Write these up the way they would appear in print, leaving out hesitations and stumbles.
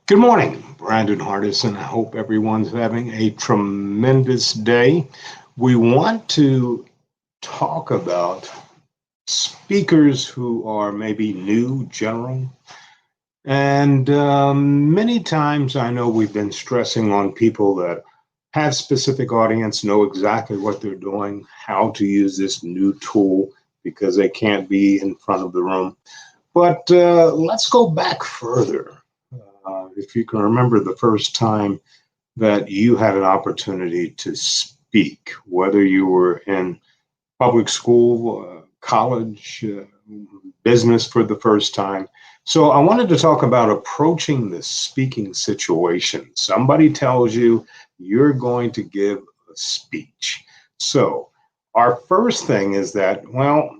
Good morning, Brandon Hardison. I hope everyone's having a tremendous day. We want to talk about speakers who are maybe new, general, and many times I know we've been stressing on people that have specific audience, know exactly what they're doing, how to use this new tool because they can't be in front of the room. But let's go back further. If you can remember the first time that you had an opportunity to speak, whether you were in public school, college, business for the first time. So I wanted to talk about approaching the speaking situation. Somebody tells you you're going to give a speech. So our first thing is that, well,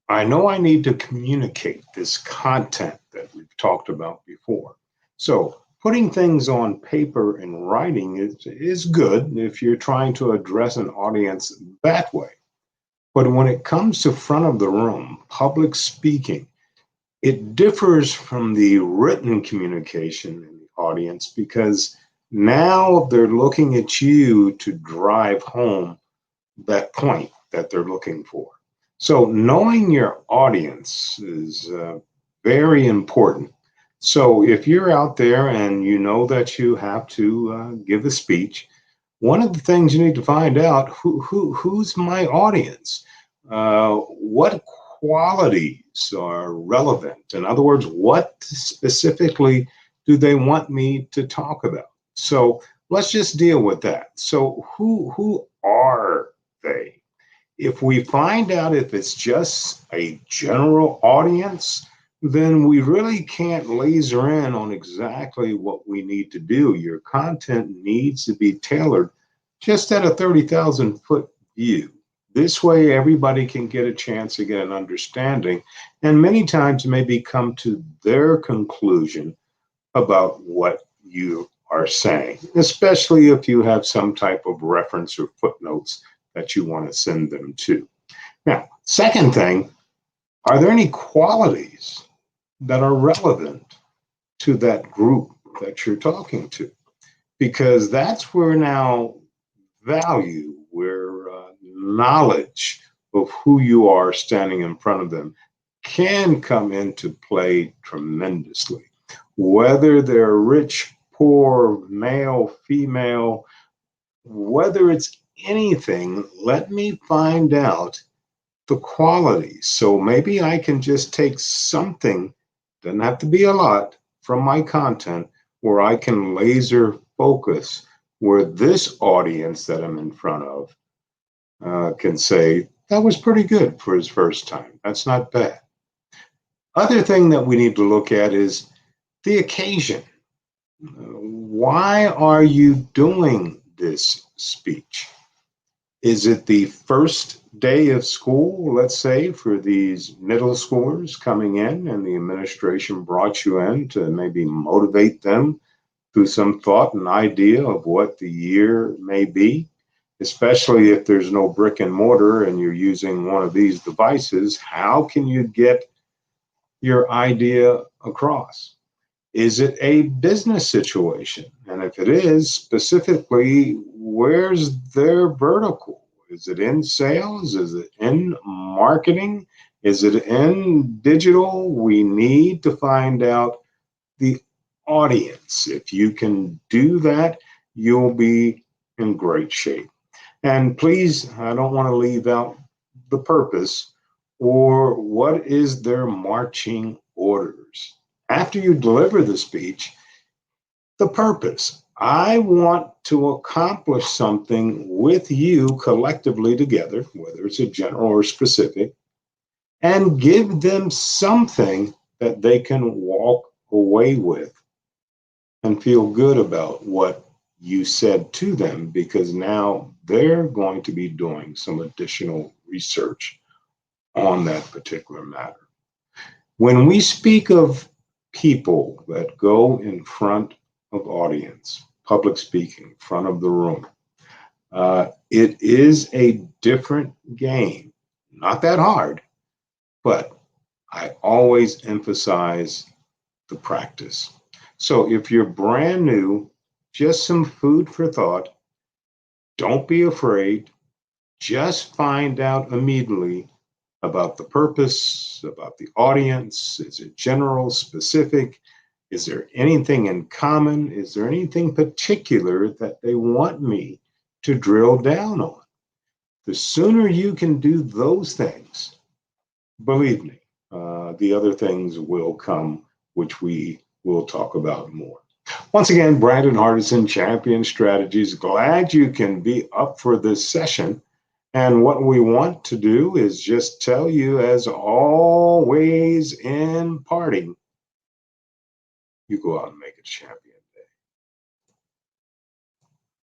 I know I need to communicate this content that we've talked about before. So putting things on paper and writing is good if you're trying to address an audience that way. But when it comes to front of the room, public speaking, it differs from the written communication in the audience because now they're looking at you to drive home that point that they're looking for. So knowing your audience is very important. So if you're out there and you know that you have to give a speech, one of the things you need to find out who's my audience, what qualities are relevant. In other words, what specifically do they want me to talk about? So let's just deal with that. So who are they? If we find out if it's just a general audience, then we really can't laser in on exactly what we need to do. Your content needs to be tailored just at a 30,000-foot view. This way, everybody can get a chance to get an understanding and many times maybe come to their conclusion about what you are saying, especially if you have some type of reference or footnotes that you want to send them to. Now, second thing, are there any qualities that are relevant to that group that you're talking to? Because that's where now value, where knowledge of who you are standing in front of them can come into play tremendously. Whether they're rich, poor, male, female, whether it's anything, let me find out the qualities. So maybe I can just take something, doesn't have to be a lot, from my content where I can laser focus where this audience that I'm in front of can say, that was pretty good for his first time. That's not bad. Other thing that we need to look at is the occasion. Why are you doing this speech? Is it the first day of school, let's say, for these middle schoolers coming in and the administration brought you in to maybe motivate them through some thought and idea of what the year may be, especially if there's no brick and mortar and you're using one of these devices? How can you get your idea across? Is it a business situation? And if it is, specifically, where's their vertical? Is it in sales? Is it in marketing? Is it in digital? We need to find out the audience. If you can do that, you'll be in great shape. And please, I don't want to leave out the purpose or what is their marching orders. After you deliver the speech, the purpose. I want to accomplish something with you collectively together, whether it's a general or specific, and give them something that they can walk away with and feel good about what you said to them because now they're going to be doing some additional research on that particular matter. When we speak of people that go in front of audience, public speaking, front of the room, it is a different game. Not that hard, but I always emphasize the practice. So if you're brand new, just some food for thought. Don't be afraid. Just find out immediately about the purpose, about the audience. Is it general, specific? Is there anything in common? Is there anything particular that they want me to drill down on? The sooner you can do those things, believe me, the other things will come, which we will talk about more. Once again, Brandon Hardison, Champion Strategies. Glad you can be up for this session. And what we want to do is just tell you, as always in parting, you go out and make it, champion.